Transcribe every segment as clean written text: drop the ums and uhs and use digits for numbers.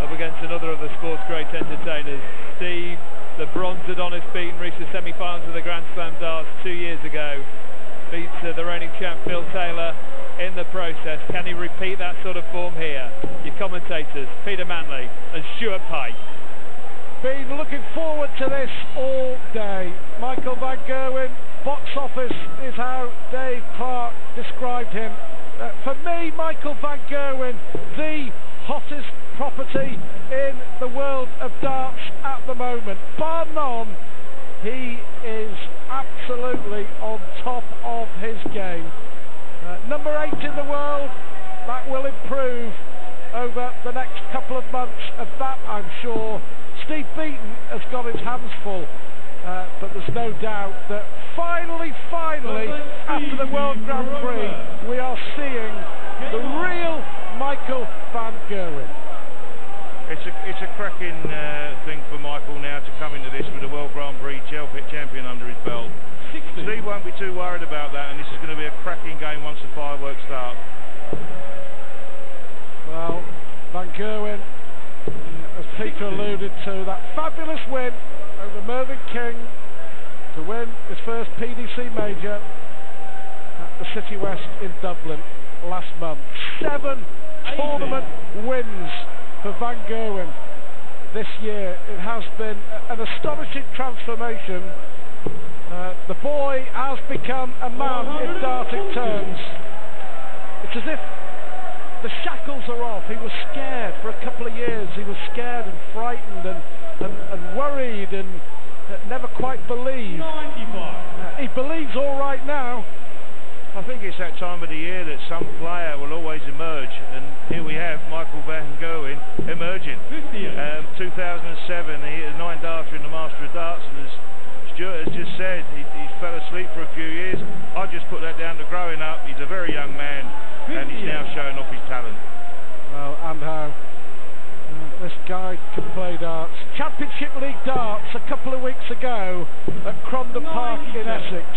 up against another of the sport's great entertainers. Steve, the bronze Adonis Beaton, reached the semi-finals of the Grand Slam darts 2 years ago. Beats the reigning champ Phil Taylor in the process. Can he repeat that sort of form here? Your commentators, Peter Manley and Stuart Pike. Been looking forward to this all day. Michael van Gerwen, box office is how Dave Clark described him. For me, Michael van Gerwen, the hottest property in the world of darts at the moment. Bar none, he is absolutely on top of his game. Number 8 in the world, that will improve over the next couple of months, of that I'm sure. Steve Beaton has got his hands full, but there's no doubt that finally, after the World Grand Prix, we are seeing the real Michael van Gerwen. It's a cracking thing for Michael now to come into this with a World Grand Prix gel pit champion under his belt. Steve won't be too worried about that, and this is going to be a cracking game once the fireworks start. Well, van Gerwen, as Peter alluded to, that fabulous win over Mervyn King to win his first PDC major at the City West in Dublin last month. 7 tournament wins for van Gerwen this year. It has been an astonishing transformation. The boy has become a man in darting terms. It's as if the shackles are off. He was scared for a couple of years. He was scared and frightened and worried and never quite believed. He believes all right now. I think it's that time of the year that some player will always emerge, and here we have Michael van Gerwen emerging. 2007, he hit a 9-darter in the Master of Darts, and as Stuart has just said, he fell asleep for a few years. I just put that down to growing up. He's a very young man, and he's now showing off his talent. Well, and how this guy can play darts. Championship League darts a couple of weeks ago at Crondon Park in Essex.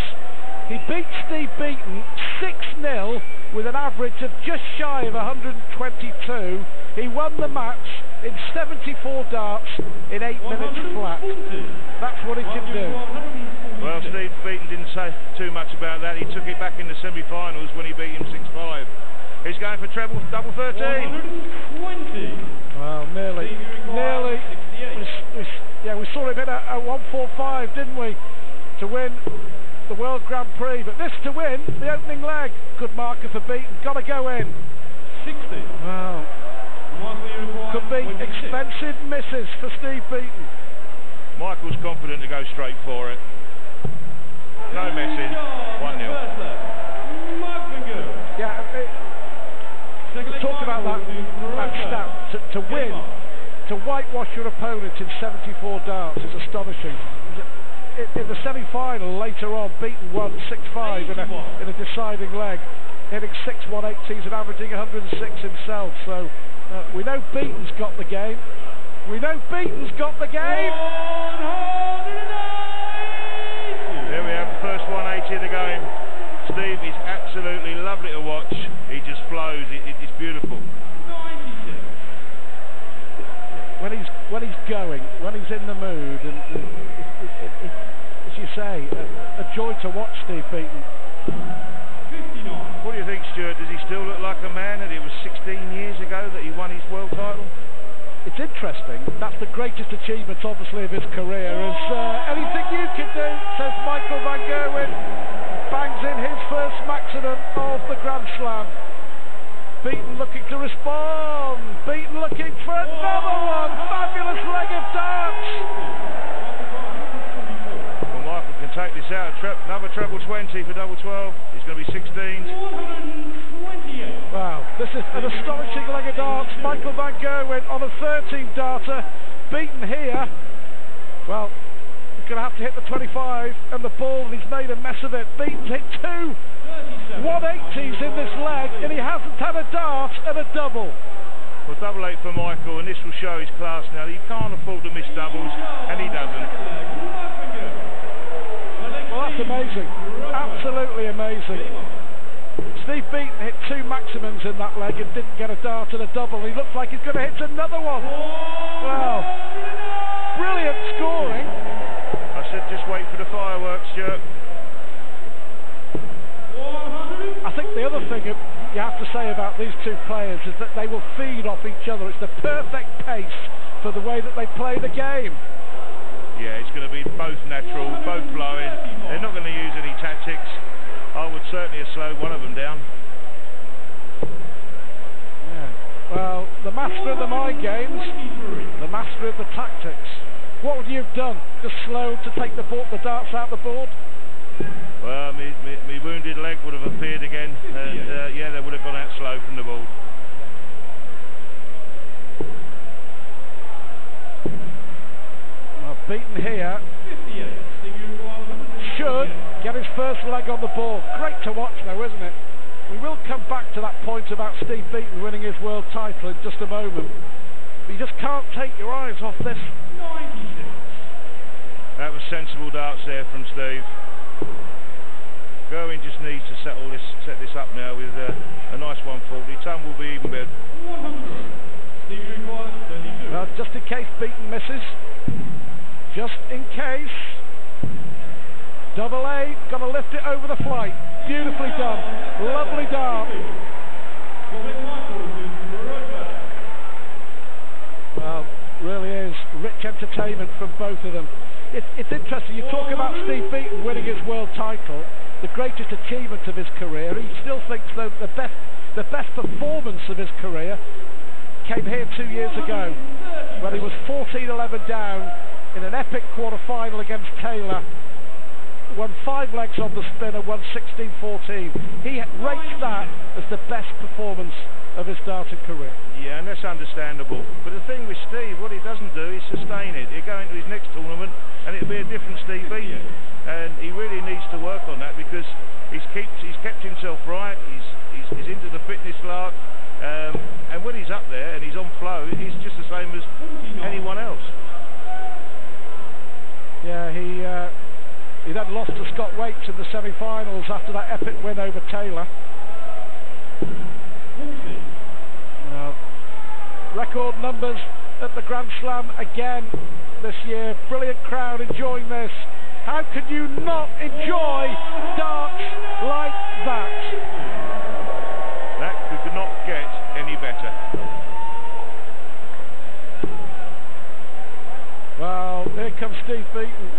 He beat Steve Beaton 6-0 with an average of just shy of 122. He won the match in 74 darts in 8 minutes flat. That's what he can do. Well, Steve Beaton didn't say too much about that. He took it back in the semi-finals when he beat him 6-5. He's going for treble, double 13. 120. Well, nearly. We saw him hit a 145, didn't we, to win the World Grand Prix. But this to win the opening leg, good marker for Beaton. Got to go in. 60. Well, could be expensive misses for Steve Beaton. Michael's confident to go straight for it. No messing. 1-0. Yeah, we talked about that stat. To win, to whitewash your opponent in 74 darts is astonishing. In the semi-final later on, Beaton won 6-5 in a deciding leg, hitting 6 180s and averaging 106 himself. So we know Beaton's got the game. We know Beaton's got the game. There we have the first 180 of the game. Steve is absolutely lovely to watch. He just flows. It's beautiful. When he's going, when he's in the mood, and as you say, a joy to watch Steve Beaton. 59. What do you think, Stuart? Does he still look like a man? And it was 16 years ago that he won his world title. It's interesting. That's the greatest achievement, obviously, of his career. As anything you can do, says Michael van Gerwen. Bangs in his first maximum of the Grand Slam. Beaton looking to respond. Beaton looking for another one. Fabulous leg of darts. Well, Michael can take this out. Another treble 20 for double 12. He's going to be 16. Wow, this is an astonishing leg of darts. Michael van Gerwen on a 13-darter. Beaton here. Well, he's going to have to hit the 25 and the ball, and he's made a mess of it. Beaton's hit 2 180s in this leg, and he hasn't had a dart and a double. Well, double 8 for Michael, and this will show his class now. He can't afford to miss doubles, and he doesn't. Well, that's amazing. Absolutely amazing. Steve Beaton hit 2 maximums in that leg and didn't get a dart and a double. He looks like he's going to hit another one. two players is that they will feed off each other. It's the perfect pace for the way that they play the game. Yeah, it's going to be both natural, both flowing. They're not going to use any tactics. I would certainly have slowed one of them down. Yeah. Well, the master of the mind games, the master of the tactics. What would you have done? Just slowed to take the darts out the board? Well, my wounded leg would have appeared again, and yeah, they would have gone out slow from the board. Well, Beaton here should get his first leg on the board. Great to watch now, isn't it? We will come back to that point about Steve Beaton winning his world title in just a moment. But you just can't take your eyes off this. That was sensible darts there from Steve. Gerwen just needs to set this up now with a nice 140. Ton will be even better. Well, just in case Beaton misses. Just in case. Double A, got to lift it over the flight. Beautifully done. Lovely dart. Well, really is rich entertainment from both of them. It's interesting, you talk about Steve Beaton winning his world title, the greatest achievement of his career. He still thinks that the best performance of his career came here 2 years ago, when he was 14-11 down in an epic quarter-final against Taylor. Won 5 legs on the spin and won 16-14. He rates that as the best performance of his darting career. Yeah, and that's understandable. But the thing with Steve, what he doesn't do is sustain it. He'll go into his next tournament and it'll be a different Steve Beaton. And he really needs to work on that, because he's kept himself right. He's into the fitness lark. And when he's up there and he's on flow, he's just the same as anyone else. Yeah, he then lost to Scott Waits in the semi-finals after that epic win over Taylor. Record numbers at the Grand Slam again this year. Brilliant crowd enjoying this. How could you not enjoy darts like that? That could not get any better. Well, here comes Steve Beaton.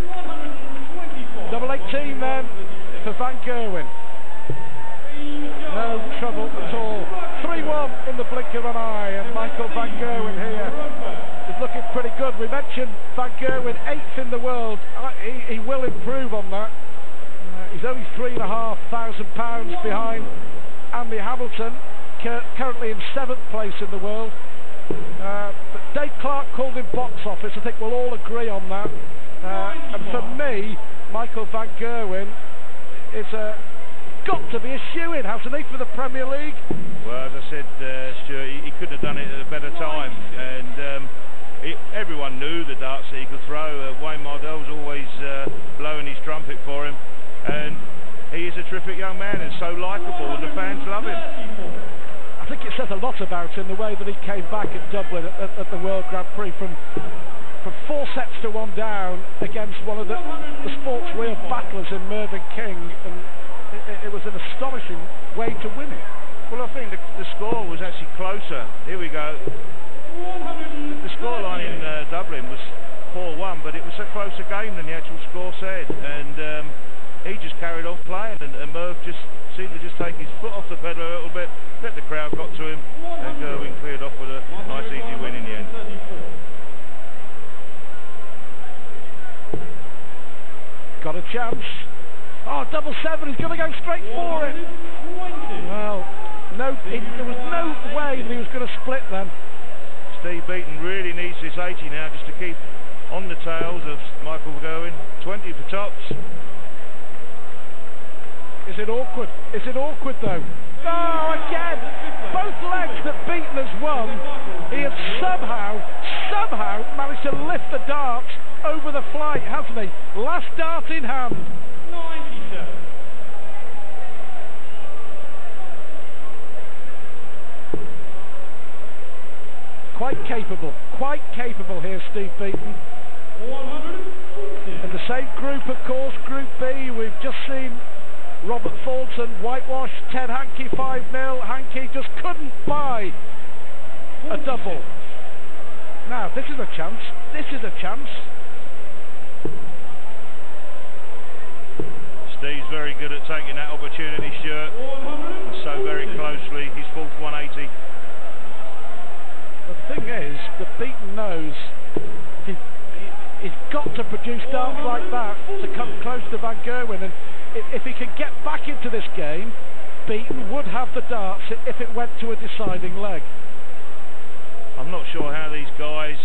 Double 18 then for Van Gerwen. No trouble at all. 3-1 in the blink of an eye, and Michael Van Gerwen here is looking pretty good. We mentioned Van Gerwen 8th in the world. He will improve on that. He's only £3,500 behind Andy Hamilton, currently in 7th place in the world. But Dave Clark called him box office. I think we'll all agree on that. And for me, Michael Van Gerwen is got to be a shoo-in, hasn't he, for the Premier League? Well, as I said, Stuart, he couldn't have done it at a better time. And everyone knew the darts that he could throw. Wayne Mardell's always blowing his trumpet for him. And he is a terrific young man and so likeable, and the fans love him. I think it says a lot about him, the way that he came back at Dublin at the World Grand Prix from 4 sets to 1 down against one of the sport's real battlers in Mervyn King, and it was an astonishing way to win it. Well, I think the score was actually closer. Here we go. The scoreline in Dublin was 4-1, but it was a closer game than the actual score said, and he just carried on playing, and Merv just seemed to just take his foot off the pedal a little bit, let the crowd got to him, and Gerwen cleared off with a nice easy win in the end. Got a chance. Oh, double 7, he's going to go straight for it. Well, there was no way that he was going to split then. Steve Beaton really needs this 80 now just to keep on the tails of Michael Gerwen. 20 for tops. Is it awkward? Is it awkward though? Oh, again! Both legs that Beaton has won, he has somehow managed to lift the darts over the flight, hasn't he? Last dart in hand. 97. Quite capable here, Steve Beaton. 140. In the same group, of course, Group B, we've just seen Robert Thornton, whitewash. Ted Hankey 5-0. Hankey just couldn't buy a double. Now this is a chance. This is a chance. Steve's very good at taking that opportunity, Stuart. So very closely. His fourth 180. The thing is, the Beaton knows he's got to produce darts like that to come close to Van Gerwen, and if he can get back into this game, Beaton would have the darts if it went to a deciding leg. I'm not sure how these guys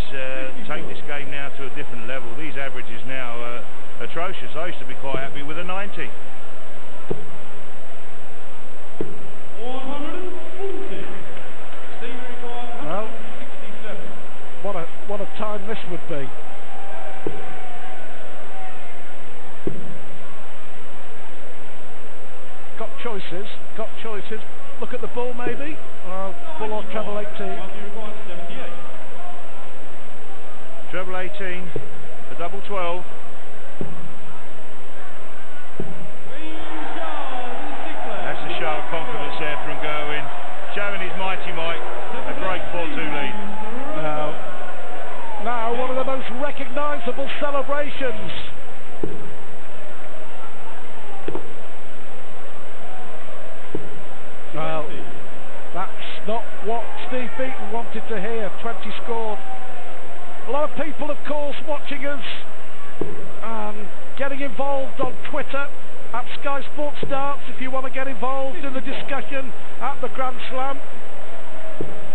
take this game now to a different level. These averages now are atrocious. I used to be quite happy with a 90. 140. Well, what a time this would be. Got choices. Look at the bull maybe. Bull or treble 18. Treble 18, a double 12. That's a show of confidence there from Gerwen, showing his mighty might. A great 4-2 lead. Now one of the most recognisable celebrations. Well, that's not what Steve Beaton wanted to hear. 20 scored. A lot of people, of course, watching us and getting involved on Twitter at Sky Sports Darts if you want to get involved in the discussion at the Grand Slam.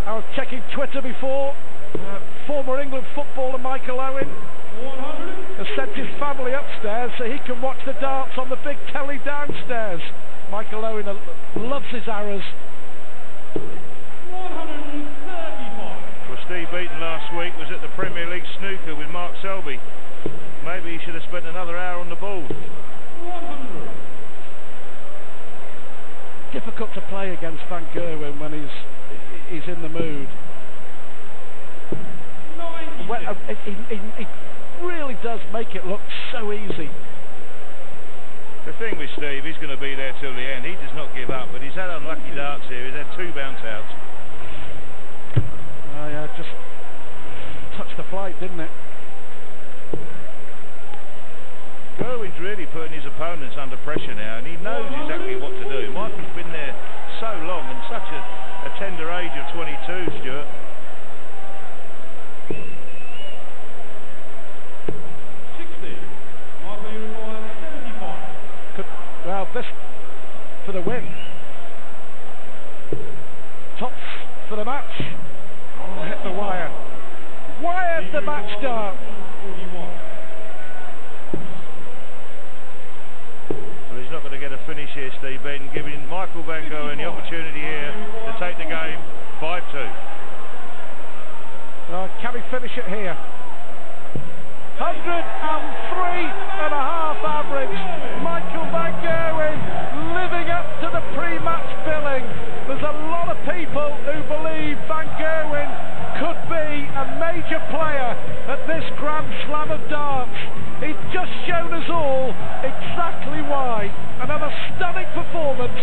I was checking Twitter before. Former England footballer Michael Owen has sent his family upstairs so he can watch the darts on the big telly downstairs. Michael Owen loves his arrows. 135. Well, Steve Beaton last week was at the Premier League snooker with Mark Selby. Maybe he should have spent another hour on the ball. 100. Difficult to play against Van Gerwen when he's in the mood. Well, he really does make it look so easy. The thing with Steve, he's going to be there till the end. He does not give up, but he's had unlucky darts here. He's had 2 bounce outs. Oh yeah, just touched the flight, didn't it? Gerwen's really putting his opponents under pressure now, and he knows exactly what to do. Michael's been there so long and such a tender age of 22, Stuart. 60. Michael, you require 75. Well, this for the win. Tops for the match. Oh, hit the wire. Wired the match dart. 41. Well, he's not going to get a finish here, Steve Beaton, giving Michael Van Gerwen the opportunity here to take the game 5-2. Can we finish it here? 103.5 average. Michael Van Gerwen living up to the pre-match billing. There's a lot of people who believe Van Gerwen could be a major player at this Grand Slam of darts. He's just shown us all exactly why. Another stunning performance